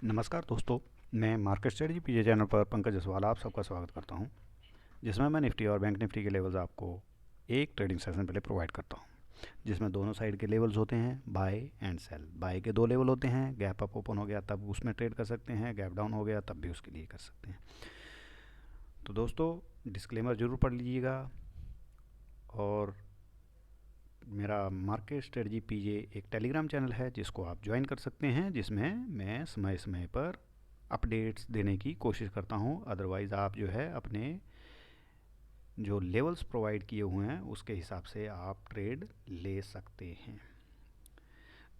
नमस्कार दोस्तों, मैं मार्केट स्ट्रेटजी पीजे चैनल पर पंकज जसवाल आप सबका स्वागत करता हूं, जिसमें मैं निफ्टी और बैंक निफ्टी के लेवल्स आपको एक ट्रेडिंग सेशन पहले प्रोवाइड करता हूं, जिसमें दोनों साइड के लेवल्स होते हैं बाय एंड सेल। बाय के दो लेवल होते हैं, गैप अप ओपन हो गया तब उसमें ट्रेड कर सकते हैं, गैप डाउन हो गया तब भी उसके लिए कर सकते हैं। तो दोस्तों, डिस्क्लेमर ज़रूर पढ़ लीजिएगा। और मेरा मार्केट स्ट्रेटजी पीजे एक टेलीग्राम चैनल है जिसको आप ज्वाइन कर सकते हैं, जिसमें मैं समय समय पर अपडेट्स देने की कोशिश करता हूँ। अदरवाइज़ आप जो है अपने जो लेवल्स प्रोवाइड किए हुए हैं उसके हिसाब से आप ट्रेड ले सकते हैं।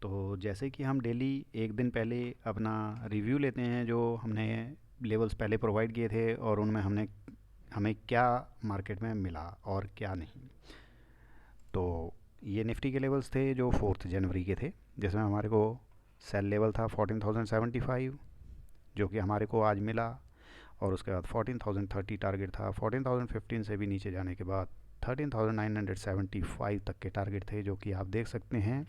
तो जैसे कि हम डेली एक दिन पहले अपना रिव्यू लेते हैं, जो हमने लेवल्स पहले प्रोवाइड किए थे और उनमें हमें क्या मार्केट में मिला और क्या नहीं। तो ये निफ्टी के लेवल्स थे जो 4 जनवरी के थे, जिसमें हमारे को सेल लेवल था 14,075, जो कि हमारे को आज मिला। और उसके बाद 14,030 टारगेट था। 14,015 से भी नीचे जाने के बाद 13,975 तक के टारगेट थे, जो कि आप देख सकते हैं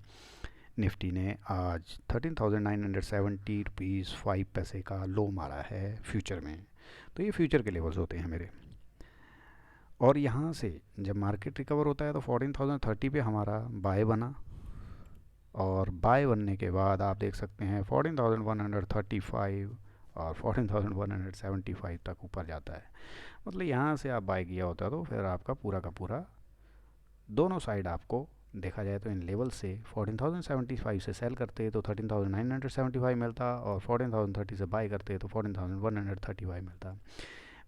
निफ्टी ने आज 13,970 रुपीज़ 5 पैसे का लो मारा है फ्यूचर में। तो ये फ्यूचर के लेवल्स होते हैं मेरे। और यहाँ से जब मार्केट रिकवर होता है तो 14,030 पे हमारा बाय बना, और बाय बनने के बाद आप देख सकते हैं 14,135 और 14,175 तक ऊपर जाता है। मतलब यहाँ से आप बाय किया होता तो फिर आपका पूरा का पूरा दोनों साइड आपको देखा जाए तो इन लेवल से 14,075 से सेल करते तो 13,975 मिलता, और 14,030 से बाय करते तो 14,135 मिलता।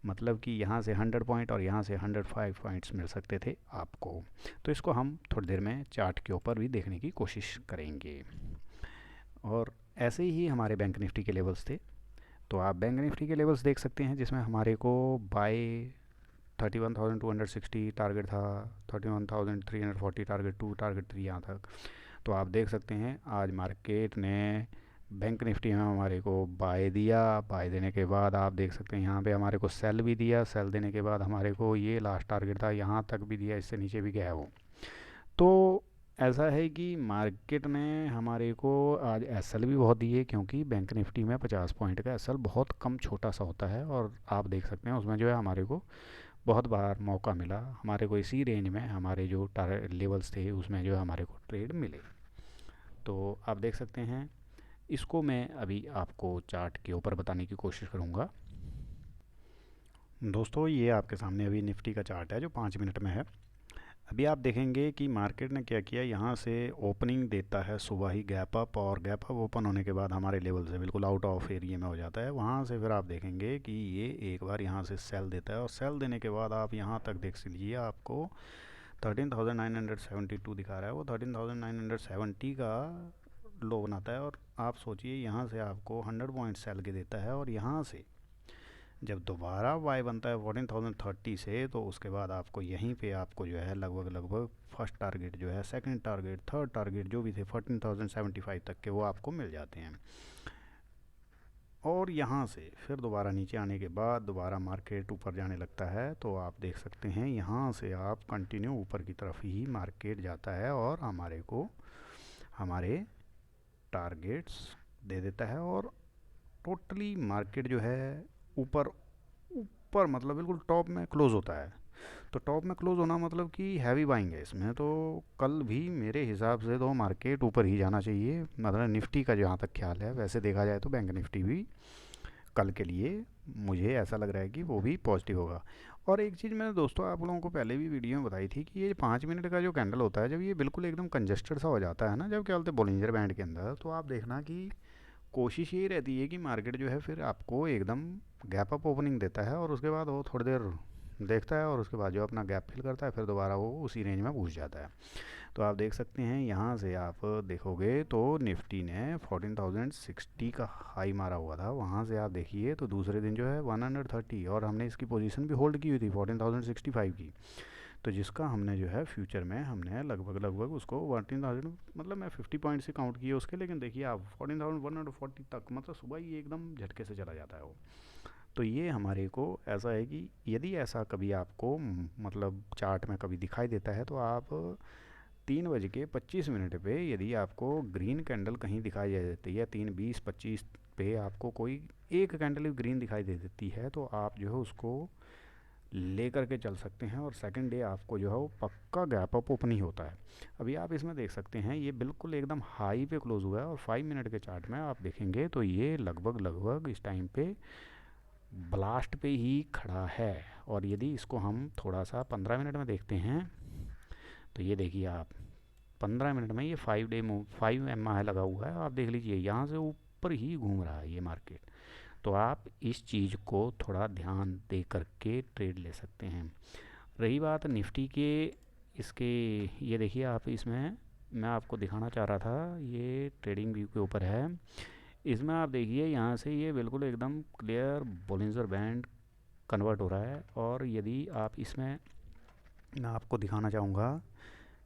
मतलब कि यहाँ से 100 पॉइंट और यहाँ से 105 पॉइंट्स मिल सकते थे आपको। तो इसको हम थोड़ी देर में चार्ट के ऊपर भी देखने की कोशिश करेंगे। और ऐसे ही हमारे बैंक निफ्टी के लेवल्स थे। तो आप बैंक निफ्टी के लेवल्स देख सकते हैं, जिसमें हमारे को बाय 31,260 टारगेट था, 31,340 टारगेट 2, टारगेट 3 यहाँ तक। तो आप देख सकते हैं आज मार्केट ने बैंक निफ्टी में हमारे को बाय दिया। बाय देने के बाद आप देख सकते हैं यहाँ पे हमारे को सेल भी दिया। सेल देने के बाद हमारे को ये लास्ट टारगेट था यहाँ तक भी दिया, इससे नीचे भी गया है वो। तो ऐसा है कि मार्केट ने हमारे को आज एसएल भी बहुत दिए, क्योंकि बैंक निफ्टी में 50 पॉइंट का एसएल बहुत कम छोटा सा होता है। और आप देख सकते हैं उसमें जो है हमारे को बहुत बार मौका मिला, हमारे को इसी रेंज में हमारे जो लेवल्स थे उसमें जो है हमारे को ट्रेड मिले। तो आप देख सकते हैं, इसको मैं अभी आपको चार्ट के ऊपर बताने की कोशिश करूँगा। दोस्तों, ये आपके सामने अभी निफ्टी का चार्ट है जो 5 मिनट में है। अभी आप देखेंगे कि मार्केट ने क्या किया, यहाँ से ओपनिंग देता है सुबह ही गैप अप, और गैप अप ओपन होने के बाद हमारे लेवल से बिल्कुल आउट ऑफ एरिया में हो जाता है। वहाँ से फिर आप देखेंगे कि ये एक बार यहाँ से सेल देता है, और सेल देने के बाद आप यहाँ तक देख लीजिए, आपको 13,972 दिखा रहा है, वो 13,970 का लो बनाता है। और आप सोचिए यहाँ से आपको 100 पॉइंट सेल के देता है, और यहाँ से जब दोबारा वाई बनता है 14,030 से, तो उसके बाद आपको यहीं पे आपको जो है लगभग लगभग फर्स्ट टारगेट जो है, सेकंड टारगेट, थर्ड टारगेट जो भी थे 14,075 तक के, वो आपको मिल जाते हैं। और यहाँ से फिर दोबारा नीचे आने के बाद दोबारा मार्केट ऊपर जाने लगता है। तो आप देख सकते हैं यहाँ से आप कंटिन्यू ऊपर की तरफ ही मार्केट जाता है, और हमारे को हमारे टारगेट्स दे देता है। और टोटली मार्केट जो है ऊपर ऊपर मतलब बिल्कुल टॉप में क्लोज होता है। तो टॉप में क्लोज होना मतलब कि हैवी बाइंग है इसमें। तो कल भी मेरे हिसाब से तो मार्केट ऊपर ही जाना चाहिए, मतलब निफ्टी का जहाँ तक ख्याल है। वैसे देखा जाए तो बैंक निफ्टी भी कल के लिए मुझे ऐसा लग रहा है कि वो भी पॉजिटिव होगा। और एक चीज़ मैंने दोस्तों आप लोगों को पहले भी वीडियो में बताई थी कि ये 5 मिनट का जो कैंडल होता है, जब ये बिल्कुल एकदम कंजस्टेड सा हो जाता है ना, जब क्या बोलते हैं बोलिंजर बैंड के अंदर, तो आप देखना कि कोशिश ये रहती है कि मार्केट जो है फिर आपको एकदम गैप अप ओपनिंग देता है, और उसके बाद वो थोड़ी देर देखता है, और उसके बाद जो अपना गैप फिल करता है फिर दोबारा वो उसी रेंज में घुस जाता है। तो आप देख सकते हैं यहाँ से आप देखोगे तो निफ्टी ने 14,060 का हाई मारा हुआ था। वहाँ से आप देखिए तो दूसरे दिन जो है 130, और हमने इसकी पोजीशन भी होल्ड की हुई थी 14,065 की। तो जिसका हमने जो है फ्यूचर में हमने लगभग लगभग उसको 14,000, मतलब मैं 50 पॉइंट से काउंट किए उसके। लेकिन देखिए आप 14,140 तक, मतलब सुबह ही एकदम झटके से चला जाता है वो। तो ये हमारे को ऐसा है कि यदि ऐसा कभी आपको मतलब चार्ट में कभी दिखाई देता है, तो आप 3 बज के 25 मिनट पे यदि आपको ग्रीन कैंडल कहीं दिखाई देती है, 3:20, 25 पे आपको कोई एक कैंडल ग्रीन दिखाई दे देती है तो आप जो है उसको लेकर के चल सकते हैं, और सेकंड डे आपको जो है वो पक्का गैप अप ओपन ही होता है। अभी आप इसमें देख सकते हैं ये बिल्कुल एकदम हाई पे क्लोज हुआ है, और 5 मिनट के चार्ट में आप देखेंगे तो ये लगभग इस टाइम पे ब्लास्ट पे ही खड़ा है। और यदि इसको हम थोड़ा सा 15 मिनट में देखते हैं तो ये देखिए आप 15 मिनट में ये 5 MI लगा हुआ है, आप देख लीजिए यहाँ से ऊपर ही घूम रहा है ये मार्केट। तो आप इस चीज़ को थोड़ा ध्यान दे करके ट्रेड ले सकते हैं। रही बात निफ्टी के, इसके ये देखिए आप, इसमें मैं आपको दिखाना चाह रहा था, ये ट्रेडिंग व्यू के ऊपर है। इसमें आप देखिए यहाँ से ये बिल्कुल एकदम क्लियर बोलिंजर बैंड कन्वर्ट हो रहा है। और यदि आप इसमें, मैं आपको दिखाना चाहूँगा,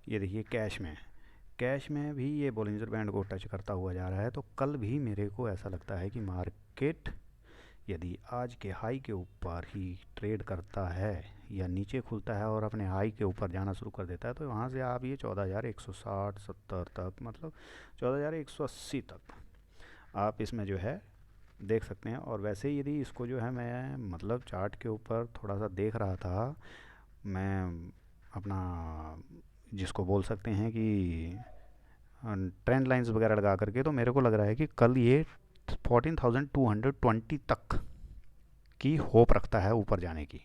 ये देखिए कैश में भी ये बोलिंजर बैंड को टच करता हुआ जा रहा है। तो कल भी मेरे को ऐसा लगता है कि मार्केट यदि आज के हाई के ऊपर ही ट्रेड करता है या नीचे खुलता है और अपने हाई के ऊपर जाना शुरू कर देता है, तो वहाँ से आप ये 14,160-70 तक, मतलब 14,180 तक आप इसमें जो है देख सकते हैं। और वैसे यदि इसको जो है मैं मतलब चार्ट के ऊपर थोड़ा सा देख रहा था, मैं अपना जिसको बोल सकते हैं कि ट्रेंड लाइंस वगैरह लगा करके, तो मेरे को लग रहा है कि कल ये 14,220 तक की होप रखता है ऊपर जाने की।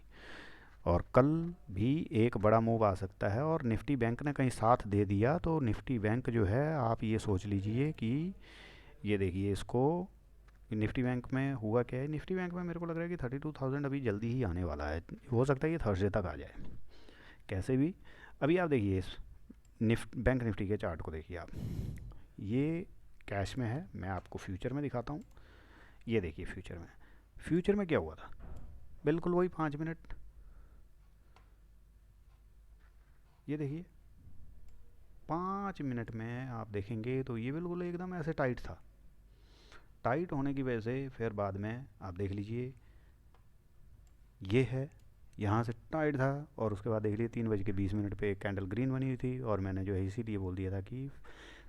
और कल भी एक बड़ा मूव आ सकता है, और निफ्टी बैंक ने कहीं साथ दे दिया तो निफ्टी बैंक जो है आप ये सोच लीजिए कि ये देखिए इसको, निफ्टी बैंक में हुआ क्या है, निफ्टी बैंक में मेरे को लग रहा है कि 32,000 अभी जल्दी ही आने वाला है, हो सकता है ये थर्सडे तक आ जाए कैसे भी। अभी आप देखिए इस बैंक निफ्टी के चार्ट को देखिए आप, ये कैश में है, मैं आपको फ्यूचर में दिखाता हूँ। ये देखिए फ्यूचर में क्या हुआ था, बिल्कुल वही 5 मिनट, ये देखिए 5 मिनट में आप देखेंगे तो ये बिल्कुल एकदम ऐसे टाइट था। टाइट होने की वजह से फिर बाद में आप देख लीजिए ये है, यहाँ से टाइट था, और उसके बाद देख लीजिए 3:20 पे एक कैंडल ग्रीन बनी हुई थी, और मैंने जो है इसीलिए बोल दिया था कि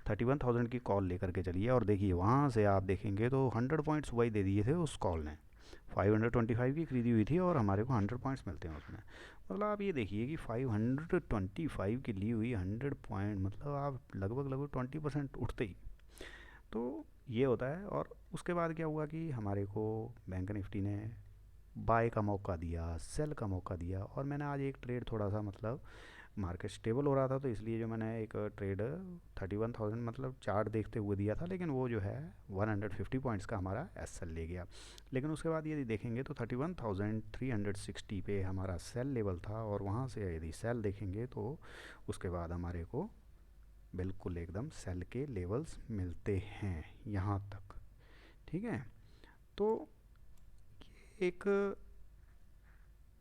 31,000 की कॉल लेकर के चलिए। और देखिए वहाँ से आप देखेंगे तो 100 पॉइंट्स वही दे दिए थे उस कॉल ने, 525 की खरीदी हुई थी और हमारे को 100 पॉइंट्स मिलते हैं उसमें। मतलब आप ये देखिए कि 525 की ली हुई 100 पॉइंट, मतलब आप लगभग 20% उठते ही, तो ये होता है। और उसके बाद क्या हुआ कि हमारे को बैंक निफ्टी ने बाय का मौका दिया, सेल का मौका दिया, और मैंने आज एक ट्रेड थोड़ा सा, मतलब मार्केट स्टेबल हो रहा था तो इसलिए जो मैंने एक ट्रेड 31,000 मतलब चार्ट देखते हुए दिया था, लेकिन वो जो है 150 पॉइंट्स का हमारा एस ले गया। लेकिन उसके बाद यदि देखेंगे तो 31,360 पे हमारा सेल लेवल था, और वहाँ से यदि सेल देखेंगे तो उसके बाद हमारे को बिल्कुल एकदम सेल के लेवल्स मिलते हैं यहाँ तक, ठीक है। तो एक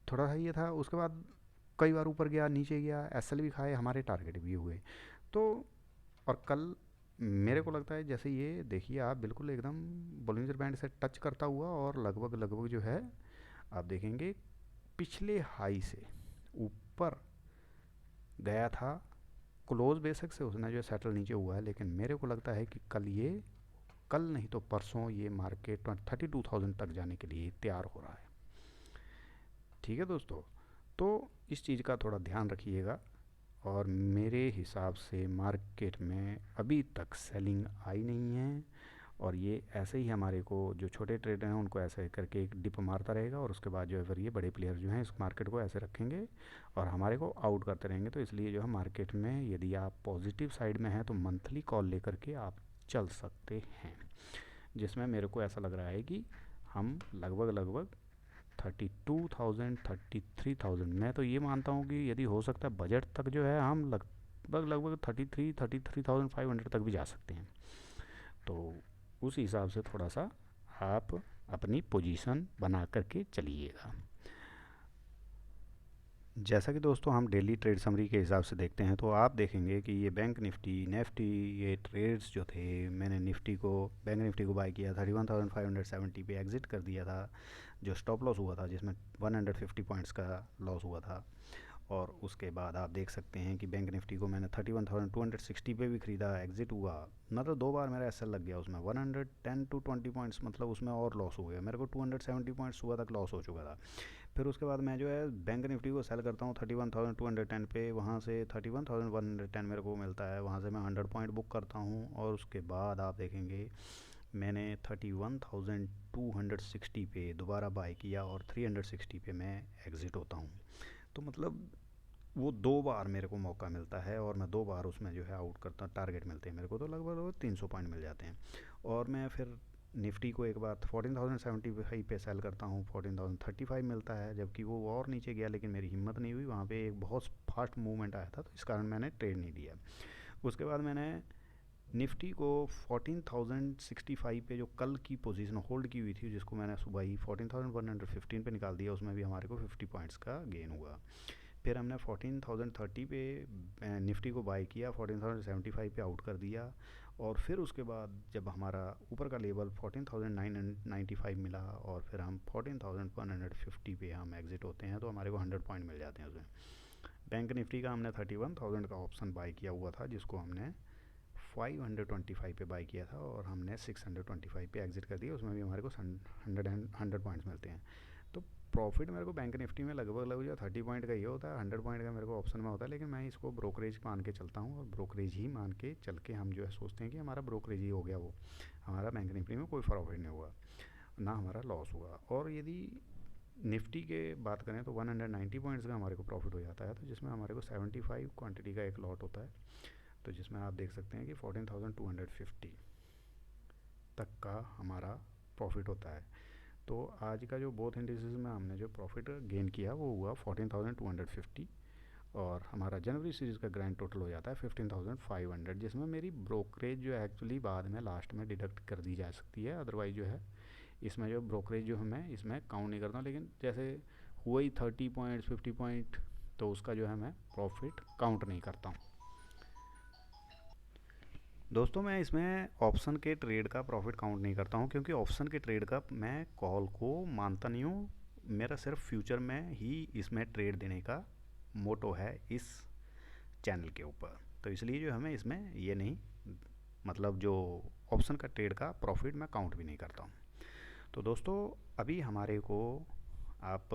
थोड़ा सा ये था, उसके बाद कई बार ऊपर गया नीचे गया, एसएल भी खाए, हमारे टारगेट भी हुए। तो और कल मेरे को लगता है जैसे ये देखिए आप बिल्कुल एकदम बोलिंजर बैंड से टच करता हुआ, और लगभग जो है आप देखेंगे पिछले हाई से ऊपर गया था, क्लोज बेसिक से उसने जो सेटल नीचे हुआ है। लेकिन मेरे को लगता है कि कल नहीं तो परसों ये मार्केट 32,000 तक जाने के लिए तैयार हो रहा है, ठीक है दोस्तों। तो इस चीज़ का थोड़ा ध्यान रखिएगा। और मेरे हिसाब से मार्केट में अभी तक सेलिंग आई नहीं है, और ये ऐसे ही हमारे को जो छोटे ट्रेडर हैं उनको ऐसे करके एक डिप मारता रहेगा, और उसके बाद जो है फिर ये बड़े प्लेयर जो हैं इस मार्केट को ऐसे रखेंगे और हमारे को आउट करते रहेंगे। तो इसलिए जो है मार्केट में यदि आप पॉजिटिव साइड में हैं तो मंथली कॉल लेकर के आप चल सकते हैं, जिसमें मेरे को ऐसा लग रहा है कि हम लगभग 32,000 33,000, मैं तो ये मानता हूँ कि यदि हो सकता है बजट तक जो है हम लगभग 33,500 तक भी जा सकते हैं। तो उस हिसाब से थोड़ा सा आप अपनी पोजीशन बना करके चलिएगा। जैसा कि दोस्तों हम डेली ट्रेड समरी के हिसाब से देखते हैं, तो आप देखेंगे कि ये बैंक निफ्टी ये ट्रेड्स जो थे, मैंने बैंक निफ्टी को बाय किया 31,570 पे एग्ज़िट कर दिया था, जो स्टॉप लॉस हुआ था जिसमें 150 पॉइंट्स का लॉस हुआ था। और उसके बाद आप देख सकते हैं कि बैंक निफ्टी को मैंने 31,260 पे भी ख़रीदा, एग्ज़िट हुआ, मतलब 2 बार मेरा एसएल लग गया उसमें 110 टू 20 पॉइंट्स, मतलब उसमें और लॉस हो गया मेरे को, 270 पॉइंट्स सुबह तक लॉस हो चुका था। फिर उसके बाद मैं जो है बैंक निफ्टी को सेल करता हूँ 31,210 पे, वहाँ से 31,110 मेरे को मिलता है, वहाँ से मैं 100 पॉइंट बुक करता हूँ। और उसके बाद आप देखेंगे मैंने 31,260 पे दोबारा बाय किया और 360 पे मैं एग्ज़िट होता हूँ। तो मतलब वो 2 बार मेरे को मौका मिलता है और मैं 2 बार उसमें जो है आउट करता हूँ, टारगेट मिलते हैं मेरे को, तो लगभग 300 पॉइंट मिल जाते हैं। और मैं फिर निफ्टी को एक बार 14,075 पे सेल करता हूँ, 14,035 मिलता है, जबकि वो और नीचे गया लेकिन मेरी हिम्मत नहीं हुई, वहाँ पे एक बहुत फास्ट मूवमेंट आया था तो इस कारण मैंने ट्रेड नहीं लिया। उसके बाद मैंने निफ्टी को 14,065 पे जो कल की पोजीशन होल्ड की हुई थी, जिसको मैंने सुबह ही 14,115 पे निकाल दिया, उसमें भी हमारे को 50 पॉइंट्स का गेन हुआ। फिर हमने 14,030 पे निफ्टी को बाय किया, 14,075 पे आउट कर दिया। और फिर उसके बाद जब हमारा ऊपर का लेवल 14,995 मिला और फिर हम 14,150 पे हम एग्ज़िट होते हैं, तो हमारे को 100 पॉइंट मिल जाते हैं उसमें। बैंक निफ्टी का हमने 31,000 का ऑप्शन बाय किया हुआ था, जिसको हमने 525 पे बाय किया था और हमने 625 पे एग्ज़िट कर दिया, उसमें भी हमारे को 100 पॉइंट्स मिलते हैं। तो प्रॉफिट मेरे को बैंक निफ्टी में लगभग जो 30 पॉइंट का ये होता है, 100 पॉइंट का मेरे को ऑप्शन में होता है, लेकिन मैं इसको ब्रोकरेज मान के चलता हूँ और ब्रोकरेज ही मान के चल के हम जो है सोचते हैं कि हमारा ब्रोकरेज ही हो गया, वो हमारा बैंक निफ्टी में कोई प्रॉफिट नहीं हुआ ना हमारा लॉस हुआ। और यदि निफ्टी के बात करें तो 190 पॉइंट्स का हमारे को प्रॉफिट हो जाता है, तो जिसमें हमारे को 75 क्वांटिटी का एक लॉट होता है, तो जिसमें आप देख सकते हैं कि 14,250 तक का हमारा प्रॉफिट होता है। तो आज का जो बोथ इंडिसेस में हमने जो प्रॉफिट गेन किया वो हुआ 14,250 और हमारा जनवरी सीरीज़ का ग्रैंड टोटल हो जाता है 15,500, जिसमें मेरी ब्रोकरेज जो है एक्चुअली बाद में लास्ट में डिडक्ट कर दी जा सकती है, अदरवाइज जो है इसमें जो ब्रोकरेज जो है मैं इसमें काउंट नहीं करता हूँ, लेकिन जैसे हुआ ही 30 पॉइंट 50 पॉइंट, तो उसका जो है मैं प्रॉफिट काउंट नहीं करता हूँ। दोस्तों मैं इसमें ऑप्शन के ट्रेड का प्रॉफिट काउंट नहीं करता हूँ, क्योंकि ऑप्शन के ट्रेड का मैं कॉल को मानता नहीं हूँ, मेरा सिर्फ फ्यूचर में ही इसमें ट्रेड देने का मोटो है इस चैनल के ऊपर, तो इसलिए जो हमें इसमें ये नहीं, मतलब जो ऑप्शन का ट्रेड का प्रॉफिट मैं काउंट भी नहीं करता हूँ। तो दोस्तों अभी हमारे को आप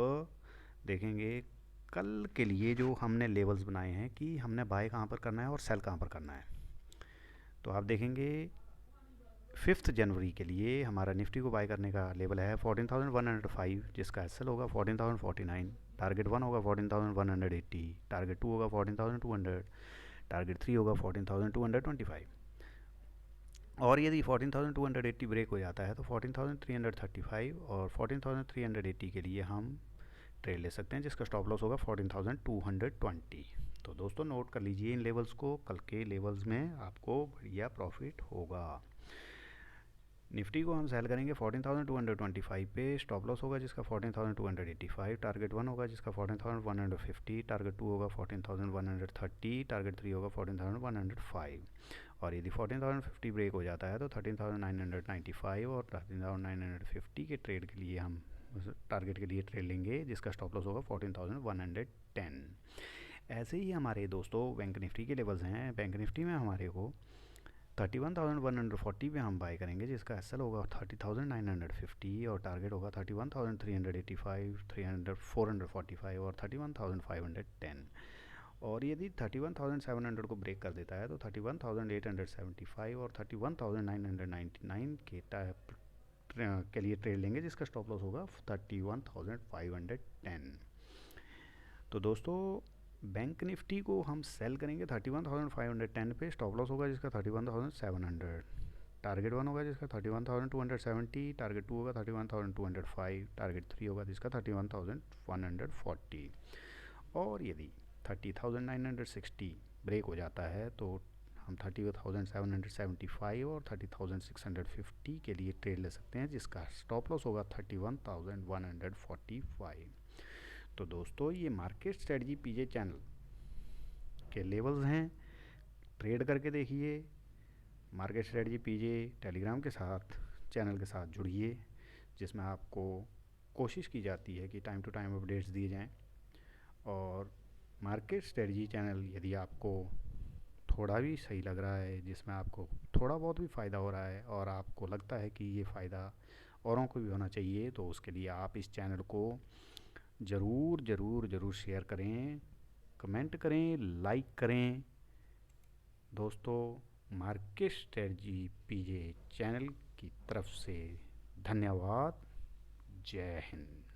देखेंगे कल के लिए जो हमने लेवल्स बनाए हैं कि हमने बाय कहाँ पर करना है और सेल कहाँ पर करना है। तो आप देखेंगे 5 जनवरी के लिए हमारा निफ्टी को बाय करने का लेवल है 14,105, जिसका एसएल होगा 14,049, टारगेट 1 होगा 14,180, टारगेट 2 होगा 14,200, टारगेट 3 होगा 14,225। और यदि 14,280 ब्रेक हो जाता है तो 14,335 और 14,380 के लिए हम ट्रेड ले सकते हैं, जिसका स्टॉप लॉस होगा 14,220। तो दोस्तों नोट कर लीजिए इन लेवल्स को, कल के लेवल्स में आपको बढ़िया प्रॉफिट होगा। निफ्टी को हम सेल करेंगे 14,225 पे, स्टॉप लॉस होगा जिसका 14,285, टारगेट 1 होगा जिसका 14,150, टारगेट 2 होगा 14,130, टारगेट 3 होगा 14,105। और यदि 14,050 ब्रेक हो जाता है तो 13,995 और 13,950 के ट्रेड के लिए हम टारगेट के लिए ट्रेड लेंगे, जिसका स्टॉप लॉस होगा 14,110। ऐसे ही हमारे दोस्तों बैंक निफ्टी के लेवल्स हैं। बैंक निफ्टी में हमारे को 31,140 पे हम बाय करेंगे, जिसका एसएल होगा 30,950 और टारगेट होगा 31,385, 445 और 31,510। और यदि 31,700 को ब्रेक कर देता है तो 31,875 और 31,999 के लिए ट्रेड लेंगे, जिसका स्टॉप लॉस होगा 31,510। तो दोस्तों बैंक निफ्टी को हम सेल करेंगे 31,510 पे, स्टॉप लॉस होगा जिसका 31,700, टारगेट 1 होगा जिसका 31,270, टारगेट 2 होगा 31,205, टारगेट 3 होगा जिसका 31,140। और यदि 30,960 ब्रेक हो जाता है तो हम 30,775 और 30,650 के लिए ट्रेड ले सकते हैं, जिसका स्टॉप लॉस होगा 31,145। तो दोस्तों ये मार्केट स्ट्रेटजी पीजे चैनल के लेवल्स हैं, ट्रेड करके देखिए। मार्केट स्ट्रेटजी पीजे टेलीग्राम के साथ चैनल के साथ जुड़िए, जिसमें आपको कोशिश की जाती है कि टाइम टू टाइम अपडेट्स दिए जाएं और मार्केट स्ट्रेटजी चैनल यदि आपको थोड़ा भी सही लग रहा है, जिसमें आपको थोड़ा बहुत भी फ़ायदा हो रहा है और आपको लगता है कि ये फ़ायदा औरों को भी होना चाहिए, तो उसके लिए आप इस चैनल को ज़रूर ज़रूर ज़रूर शेयर करें, कमेंट करें, लाइक करें। दोस्तों, मार्केट स्ट्रेटजी पीजे चैनल की तरफ से धन्यवाद। जय हिंद।